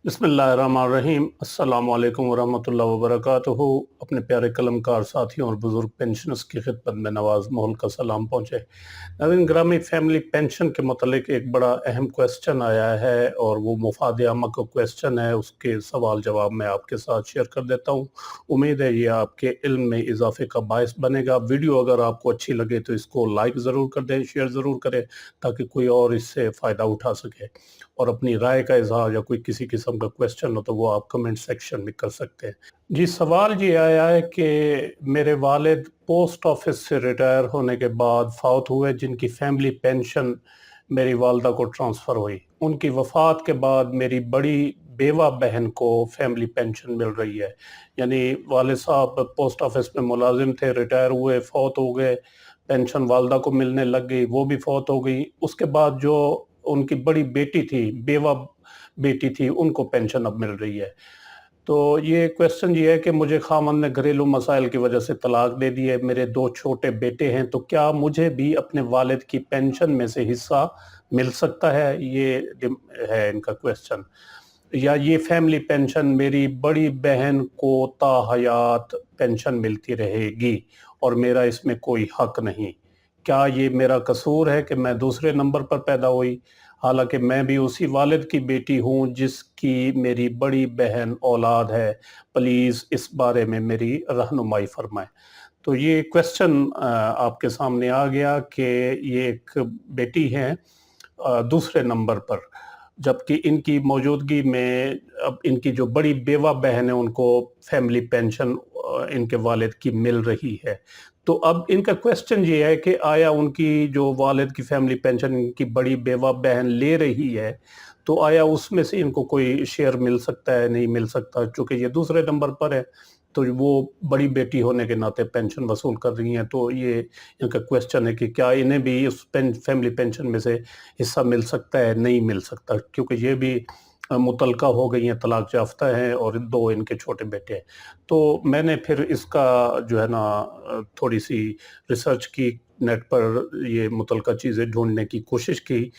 बिस्मिल्लाहिर्रहमानिर्रहीम। अस्सलाम वालेकुम वरहमतुल्लाहि वबरकातुहू। अपने प्यारे कलमकार साथियों और बुज़ुर्ग पेंशनर्स की खिदमत में नवाज़ मोहल का सलाम पहुँचे। नाज़रीन ग्रामी, फैमिली पेंशन के मतलब एक बड़ा अहम क्वेश्चन आया है और वो मुफ़ाद आमा का क्वेश्चन है। उसके सवाल जवाब मैं आपके साथ शेयर कर देता हूँ। उम्मीद है ये आपके इल्म में इजाफ़े का बायस बनेगा। वीडियो अगर आपको अच्छी लगे तो इसको लाइक ज़रूर कर दें, शेयर ज़रूर करें ताकि कोई और इससे फ़ायदा उठा सके। और अपनी राय का इज़हार या कोई किसी किस्म का क्वेश्चन हो तो वो आप कमेंट सेक्शन में कर सकते हैं। जी, सवाल ये आया है कि मेरे वालिद पोस्ट ऑफिस से रिटायर होने के बाद फौत हुए, जिनकी फैमिली पेंशन मेरी वालदा को ट्रांसफ़र हुई। उनकी वफ़ात के बाद मेरी बड़ी बेवा बहन को फैमिली पेंशन मिल रही है। यानी वालिद साहब पोस्ट ऑफिस में मुलाजिम थे, रिटायर हुए, फौत हो गए, पेंशन वालदा को मिलने लग गई, वो भी फौत हो गई। उसके बाद जो उनकी बड़ी बेटी थी, बेवा बेटी थी, उनको पेंशन अब मिल रही है। तो ये क्वेश्चन ये है कि मुझे खामन ने घरेलू मसाइल की वजह से तलाक दे दी है, मेरे 2 छोटे बेटे हैं, तो क्या मुझे भी अपने वालिद की पेंशन में से हिस्सा मिल सकता है? ये है इनका क्वेश्चन। या ये फैमिली पेंशन मेरी बड़ी बहन को ताहयात पेंशन मिलती रहेगी और मेरा इसमें कोई हक नहीं। क्या ये मेरा कसूर है कि मैं दूसरे नंबर पर पैदा हुई, हालांकि मैं भी उसी वालिद की बेटी हूँ जिसकी मेरी बड़ी बहन औलाद है? प्लीज़ इस बारे में मेरी रहनुमाई फरमाएं। तो ये क्वेश्चन आपके सामने आ गया कि ये एक बेटी हैं दूसरे नंबर पर, जबकि इनकी मौजूदगी में अब इनकी जो बड़ी बेवा बहन है उनको फैमिली पेंशन इनके वालिद की मिल रही है। तो अब इनका क्वेश्चन ये है कि आया उनकी जो वालिद की फैमिली पेंशन इनकी बड़ी बेवा बहन ले रही है, तो आया उसमें से इनको कोई शेयर मिल सकता है, नहीं मिल सकता? चूँकि ये दूसरे नंबर पर है, तो वो बड़ी बेटी होने के नाते पेंशन वसूल कर रही हैं। तो ये इनका क्वेश्चन है कि क्या इन्हें भी उस फैमिली पेंशन में से हिस्सा मिल सकता है, नहीं मिल सकता? क्योंकि ये भी मुतल्का हो गई हैं, तलाक याफ्ता हैं और 2 इनके छोटे बेटे हैं। तो मैंने फिर इसका जो है ना थोड़ी-सी रिसर्च की, नेट पर ये मुतल्का चीज़ें ढूँढने की कोशिश की।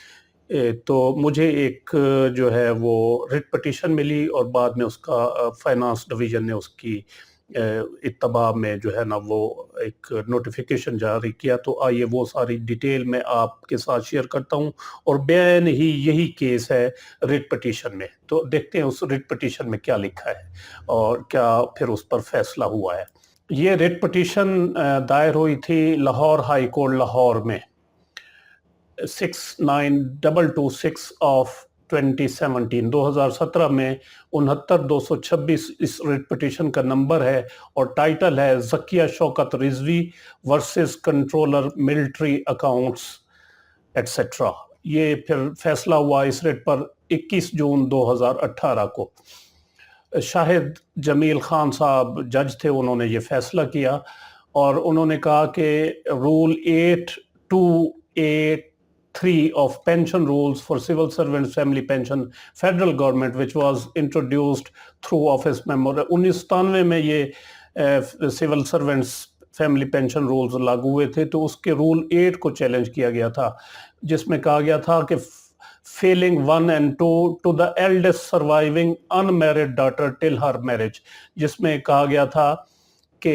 तो मुझे एक जो है वो रिट पिटीशन मिली और बाद में उसका फाइनेंस डिवीज़न ने उसकी इत्तबा में जो है ना वो एक नोटिफिकेशन जारी किया। तो आइए वो सारी डिटेल मैं आपके साथ शेयर करता हूँ और बैन ही यही केस है रिट पिटीशन में। तो देखते हैं उस रिट पिटीशन में क्या लिखा है और क्या फिर उस पर फैसला हुआ है। ये रिट पिटीशन दायर हुई थी लाहौर हाई कोर्ट लाहौर में 69226 ऑफ 2017 में 69,226 इस रिट पिटीशन का नंबर है और टाइटल है Zakia Shaukat Rizvi versus controller military accounts etcetera. ये फिर फैसला हुआ इस रिट पर 21 जून 2018 को। शाहिद जमील खान साहब जज थे, उन्होंने ये फैसला किया और उन्होंने कहा कि rule 8283 of pension rules for civil servants family pension federal government which was introduced through office memo 1997 में ये civil servants family pension rules लागू हुए थे। तो उसके रूल 8 को चैलेंज किया गया था, जिसमें कहा गया था कि failing 1 and 2 to the eldest surviving unmarried daughter till her marriage, जिसमें कहा गया था कि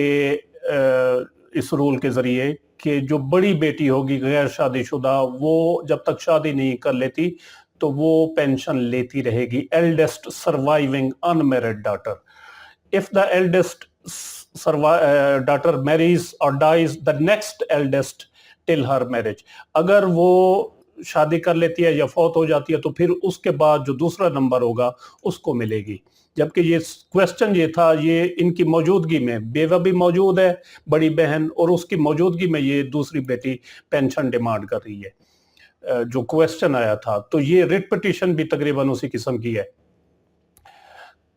इस रूल के जरिए कि जो बड़ी बेटी होगी गैर शादीशुदा, वो जब तक शादी नहीं कर लेती तो वो पेंशन लेती रहेगी। Eldest surviving unmarried daughter, if the eldest daughter marries और dies the next eldest till her marriage, अगर वो शादी कर लेती है या फौत हो जाती है तो फिर उसके बाद जो दूसरा नंबर होगा उसको मिलेगी। जबकि ये क्वेश्चन ये था, ये इनकी मौजूदगी में बेवा भी मौजूद है बड़ी बहन, और उसकी मौजूदगी में ये दूसरी बेटी पेंशन डिमांड कर रही है। जो क्वेश्चन आया था, तो ये रिट पिटीशन भी तकरीबन उसी किस्म की है।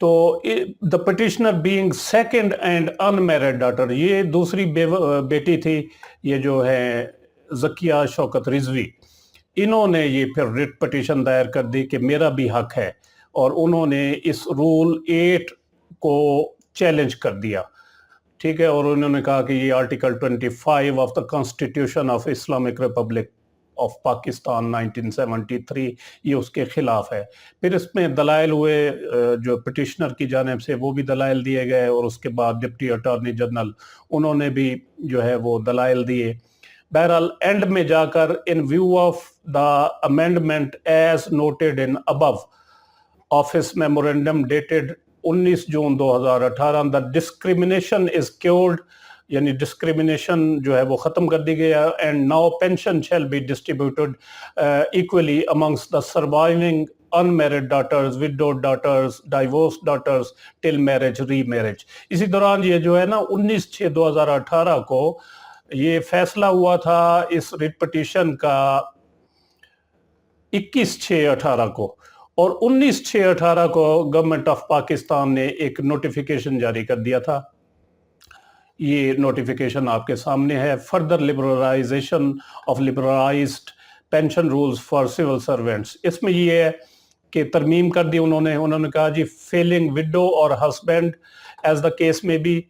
तो the petitioner being second and unmarried daughter, ये दूसरी बेटी थी, ये जो है ज़किया शौकत रिजवी, इन्होंने ये फिर रिट पिटीशन दायर कर दी कि मेरा भी हक है, और उन्होंने इस रूल 8 को चैलेंज कर दिया। ठीक है, और उन्होंने कहा कि ये article 25 of the constitution of Islamic Republic of Pakistan 1973 یہ اس کے خلاف ہے۔ پھر اس میں دلائل ہوئے جو پٹیشنر کی جانب سے وہ بھی دلائل دیے گئے، اور اس کے بعد ڈپٹی اٹارنی جنرل انہوں نے بھی جو ہے وہ دلائل دیے۔ بہرحال اینڈ میں جا کر in view of the amendment as noted in ابو office memorandum dated 19 June 2018 the discrimination is cured, یعنی ڈسکریمنیشن جو ہے وہ ختم کر دی گیا، and now pension shall be distributed equally amongst the surviving unmarried daughters, widowed daughters, divorced daughters till marriage, remarriage۔ اسی دوران یہ جو ہے نا 19/6/2018 کو یہ فیصلہ ہوا تھا اس ریٹ پٹیشن کا 21/6/18 کو، اور 19/6/18 کو گورنمنٹ آف پاکستان نے ایک نوٹیفیکیشن جاری کر دیا تھا۔ یہ نوٹیفیکیشن آپ کے سامنے ہے، further liberalization of liberalized pension rules for civil servants. اس میں یہ ہے کہ ترمیم کر دی انہوں نے کہا جی فیلنگ وڈو اور ہسبینڈ ایز دا کیس میں be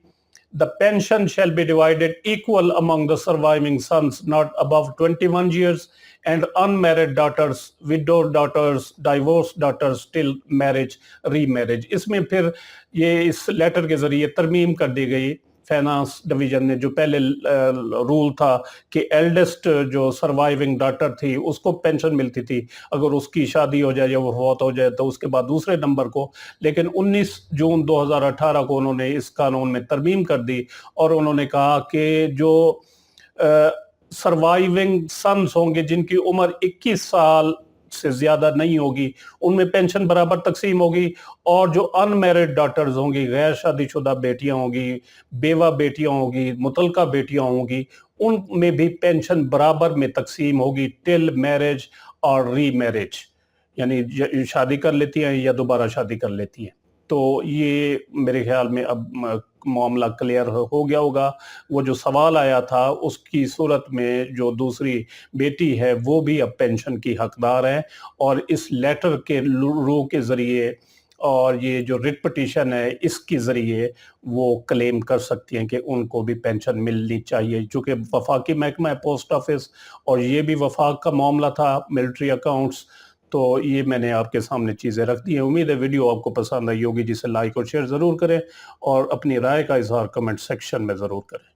the pension shall be divided equal among the surviving sons not above 21 years and unmarried daughters, widowed daughters, divorced daughters till marriage, remarriage۔ اس میں پھر یہ اس لیٹر کے ذریعے ترمیم کر دی گئی فائنانس ڈویژن نے۔ جو پہلے رول تھا کہ ایلڈسٹ جو سروائیونگ ڈاٹر تھی اس کو پینشن ملتی تھی اگر اس کی شادی ہو جائے یا وہ فوت ہو جائے تو اس کے بعد دوسرے نمبر کو، لیکن 19 جون 2018 کو انہوں نے اس قانون میں ترمیم کر دی، اور انہوں نے کہا کہ جو سروائیونگ سنس ہوں گے جن کی عمر 21 سال سے زیادہ نہیں ہوگی ان میں پینشن برابر تقسیم ہوگی، اور جو ان میرڈ ڈاٹرز ہوں گی، غیر شادی شدہ بیٹیاں ہوں گی، بیوہ بیٹیاں ہوں گی، مطلقہ بیٹیاں ہوں گی، ان میں بھی پینشن برابر میں تقسیم ہوگی ٹل میرج اور ری میرج، یعنی شادی کر لیتی ہیں یا دوبارہ شادی کر لیتی ہیں۔ تو یہ میرے خیال میں اب معاملہ کلیئر ہو گیا ہوگا۔ وہ جو سوال آیا تھا اس کی صورت میں جو دوسری بیٹی ہے وہ بھی اب پینشن کی حقدار ہے، اور اس لیٹر کے رو کے ذریعے اور یہ جو ریٹ پٹیشن ہے اس کے ذریعے وہ کلیم کر سکتی ہیں کہ ان کو بھی پینشن ملنی چاہیے، چونکہ وفاقی محکمہ ہے پوسٹ آفس، اور یہ بھی وفاق کا معاملہ تھا، ملٹری اکاؤنٹس۔ تو یہ میں نے آپ کے سامنے چیزیں رکھ دی ہیں۔ امید ہے ویڈیو آپ کو پسند آئی ہوگی، جسے لائک اور شیئر ضرور کریں، اور اپنی رائے کا اظہار کمنٹ سیکشن میں ضرور کریں۔